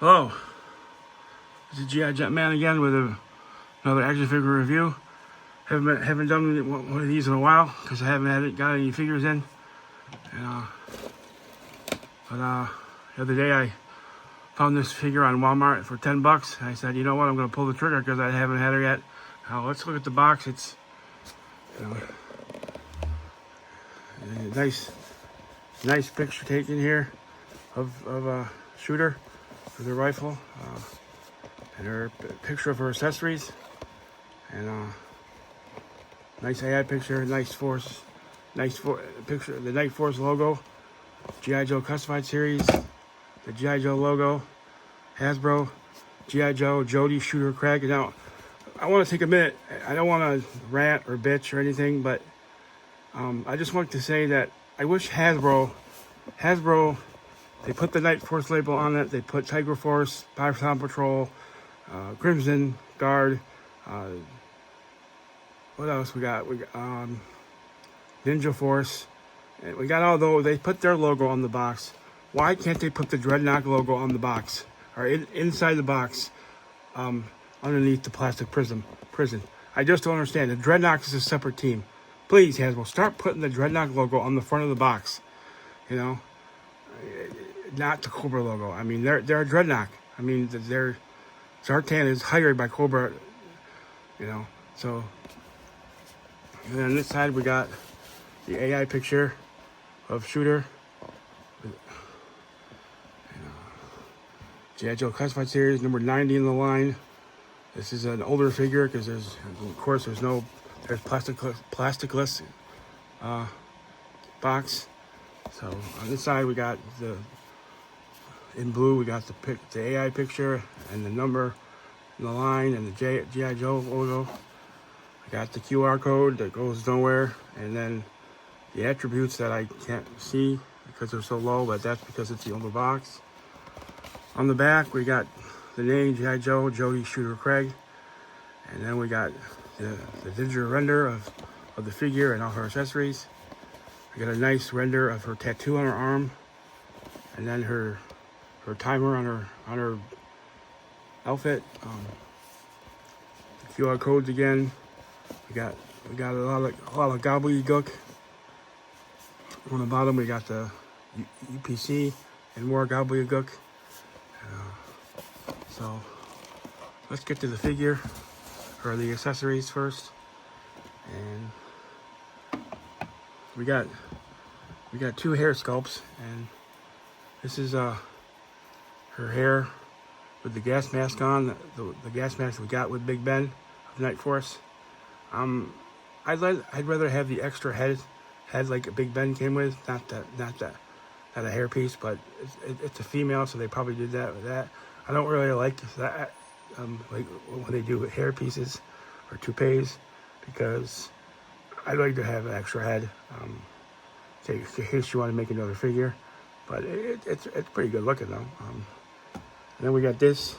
Hello, this is G.I. Jetman again with another action figure review. Haven't done one of these in a while because I haven't got any figures in. And, but the other day I found this figure on Walmart for $10. And I said, you know what, I'm going to pull the trigger because I haven't had her yet. Now let's look at the box. It's a nice picture taken here of a shooter with her rifle. And her picture of her accessories, and nice AI picture, picture, the Night Force logo, G.I. Joe Classified Series, the G.I. Joe logo, Hasbro, G.I. Joe, Jodie, Shooter, Craig. Now, I want to take a minute. I don't want to rant or bitch or anything, but I just want to say that I wish Hasbro, they put the Night Force label on it. They put Tiger Force, Python Patrol, Crimson Guard. What else we got? We got Ninja Force. And we got all those. They put their logo on the box. Why can't they put the Dreadnought logo on the box or inside the box, underneath the plastic prison? I just don't understand. The Dreadnought is a separate team. Please, Hasbro, start putting the Dreadnought logo on the front of the box. You know, not the Cobra logo. I mean, they're a Dreadnought. I mean, Zartan is hired by Cobra, you know. So, and then on this side we got the AI picture of Shooter. G.I. Joe Classified Series, number 90 in the line. This is an older figure because there's plasticless box. So on this side we got in blue we got the AI picture and the number in the line and the G.I. Joe logo. I got the QR code that goes nowhere, and then the attributes that I can't see because they're so low, but that's because it's the older box. On the back we got the name G.I. Joe, Jodie, Shooter, Craig, and then we got the digital render of the figure and all her accessories. We got a nice render of her tattoo on her arm, and then her timer on her outfit. The QR codes again. We got a lot of gobbledygook. On the bottom we got the UPC and more gobbledygook. So let's get to the figure or the accessories first. And we got two hair sculpts, and this is her hair with the gas mask on, the gas mask we got with Big Ben of Night Force. I'd rather have the extra head like Big Ben came with, not a hairpiece, but it's a female, so they probably did that with that. I don't really like that, like when they do hair pieces or toupees, because I'd like to have an extra head, in case you want to make another figure. But it's pretty good looking though. And then we got this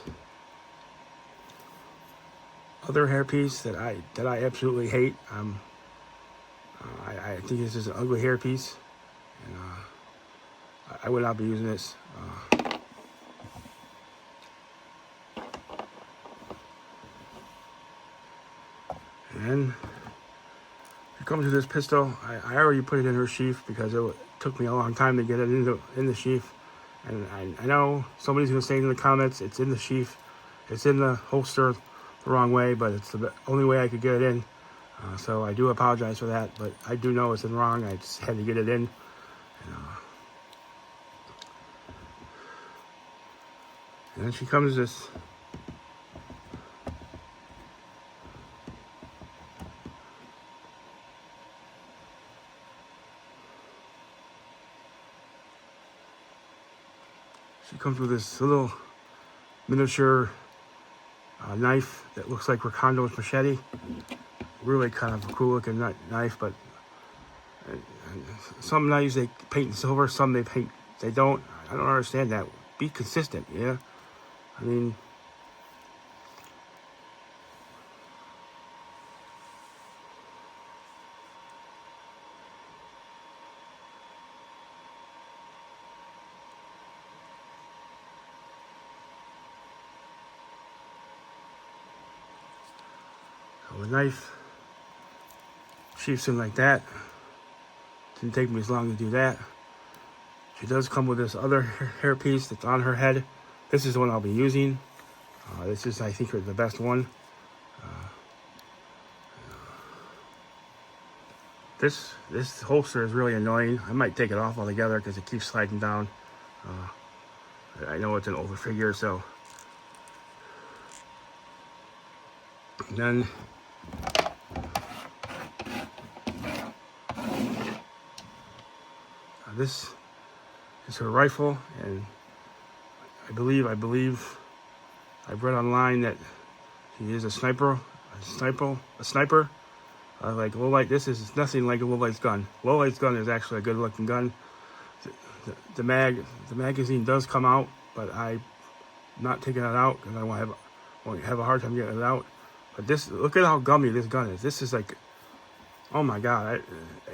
other hairpiece that I absolutely hate. I think this is an ugly hairpiece, and I would not be using this. And then it comes with this pistol. I already put it in her sheath because it took me a long time to get it in the sheath. And I know somebody's going to say in the comments, it's in the sheath, it's in the holster the wrong way, but it's the only way I could get it in. So I do apologize for that, but I do know it's in wrong. I just had to get it in. And then she comes this. She comes with this little miniature knife that looks like Ricondo's machete. Really kind of a cool looking knife, but some knives they paint in silver, some they don't. I don't understand that. Be consistent, yeah? I mean, So the knife sheaths in like that. Didn't take me as long to do that. She does come with this other hair piece that's on her head. This is the one I'll be using. This is, I think, the best one. This holster is really annoying. I might take it off altogether because it keeps sliding down. I know it's an older figure, so. And then this is her rifle, and I believe I've read online that she is a sniper. Like Lowlight, this is nothing like a Lowlight's gun. Lowlight's gun is actually a good-looking gun. The magazine does come out, but I'm not taking it out because I won't have a hard time getting it out. But look at how gummy this gun is. This is like, oh my God!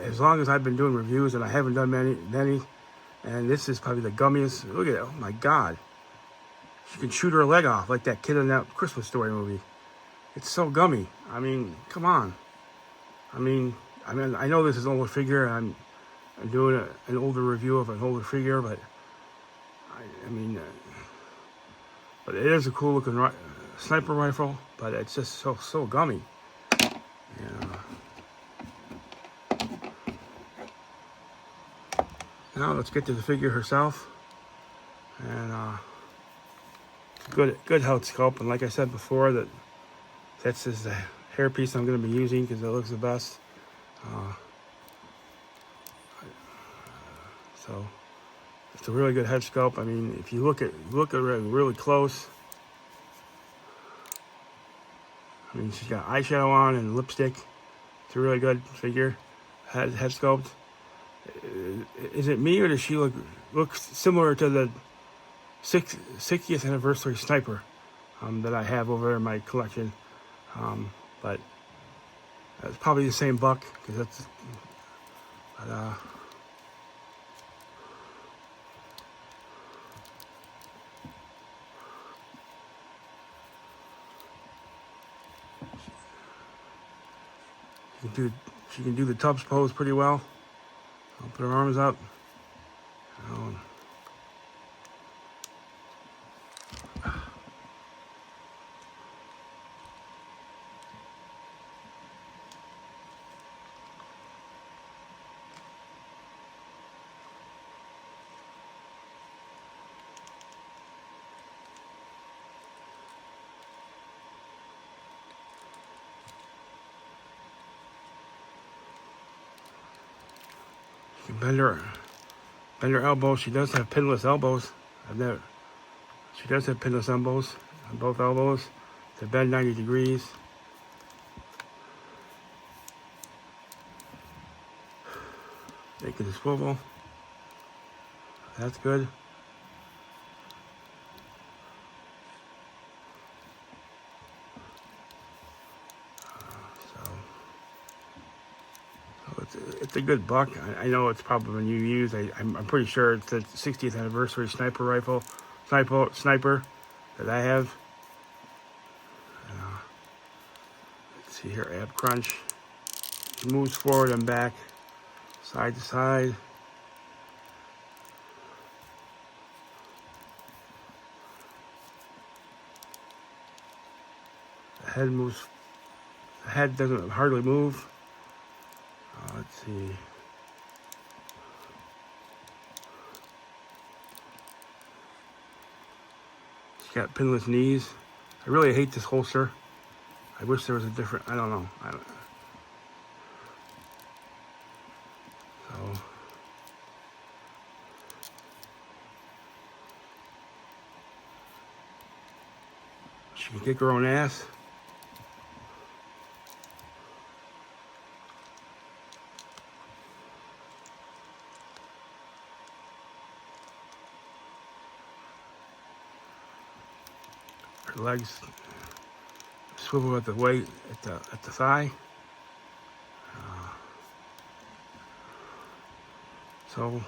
As long as I've been doing reviews, and I haven't done many, and this is probably the gummiest. Look at it! Oh my God! She can shoot her leg off like that kid in that Christmas Story movie. It's so gummy. I mean, come on. I mean, I know this is an older figure, and I'm doing an older review of an older figure, but but it is a cool looking sniper rifle, but it's just so gummy. Yeah. Now let's get to the figure herself, and good health sculpt. And like I said before, that's the hair piece I'm going to be using because it looks the best. So it's a really good head sculpt. I mean, if you look at it really close, I mean, she's got eyeshadow on and lipstick. It's a really good figure, head sculpt. Is it me, or does she look similar to the 60th anniversary sniper that I have over in my collection? But it's probably the same buck because that's. But, she can do the Tubbs pose pretty well. I'll put her arms up. She can bend her elbows. She does have pinless elbows. She does have pinless elbows on both elbows. They bend 90 degrees. They can swivel. That's good. It's a good buck. I know it's probably been used. I'm pretty sure it's the 60th anniversary sniper that I have. Let's see here, ab crunch. It moves forward and back, side to side. The head moves. The head doesn't hardly move. Let's see. She's got pinless knees. I really hate this holster. I wish there was a different. I don't know. So she can kick her own ass. Her legs swivel at the weight at the thigh. So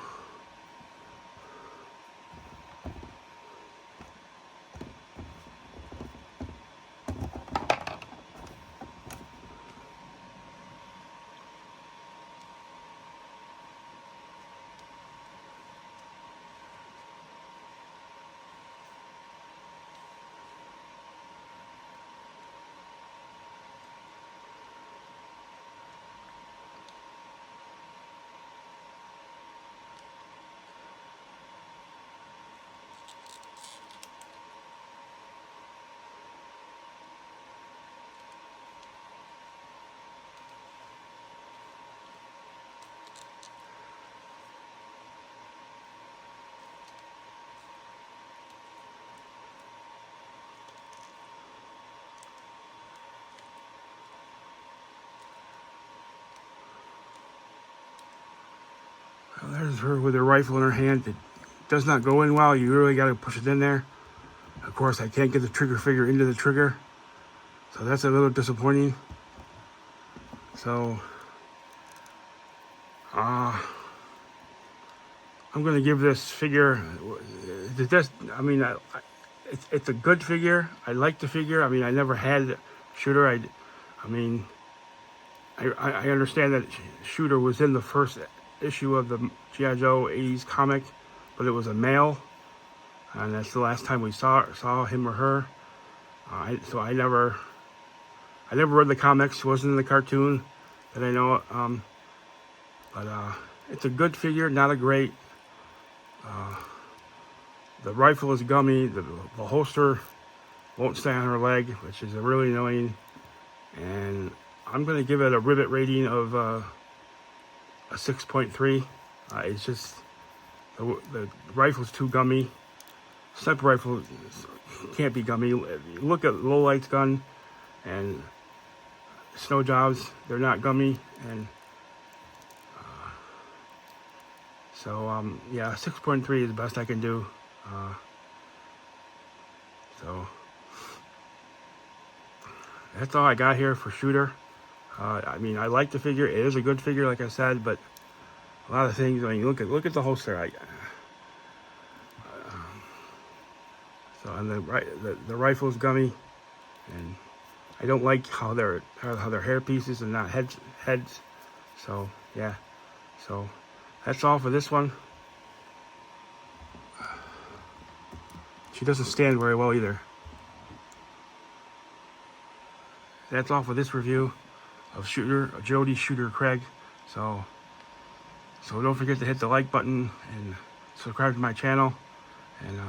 is her with her rifle in her hand. It does not go in well. You really got to push it in there. Of course, I can't get the trigger finger into the trigger, so that's a little disappointing. So, I'm going to give this figure, I mean, it's a good figure. I like the figure. I mean, I never had Shooter. I mean, I understand that Shooter was in the first issue of the G.I. Joe 80s comic, but it was a male, and that's the last time we saw him or her. So I never read the comics. Wasn't in the cartoon that I know. But it's a good figure, not a great. The rifle is gummy. The holster won't stay on her leg, which is really annoying. And I'm going to give it a rivet rating of a 6.3. It's just the rifle's too gummy. Sniper rifle can't be gummy. Look at Low Light's gun and Snow Jobs. They're not gummy. And yeah, 6.3 is the best I can do. So that's all I got here for Shooter. I mean, I like the figure. It is a good figure, like I said, but a lot of things. I mean, look at the holster. So and the rifle's gummy, and I don't like how their hair pieces and not heads. So yeah, so that's all for this one. She doesn't stand very well either. That's all for this review of Jodie Shooter Craig. So don't forget to hit the like button and subscribe to my channel. And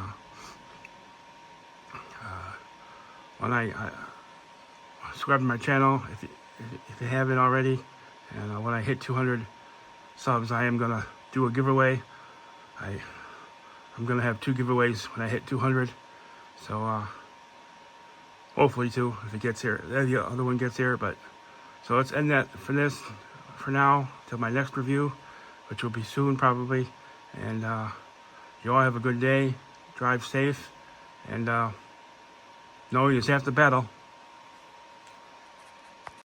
when I subscribe to my channel, if you haven't already, and when I hit 200 subs, I am gonna do a giveaway. I'm gonna have 2 giveaways when I hit 200. So hopefully 2 if it gets here. The other one gets here, but so let's end that for now till my next review, which will be soon probably. And you all have a good day. Drive safe, and know you just have to battle.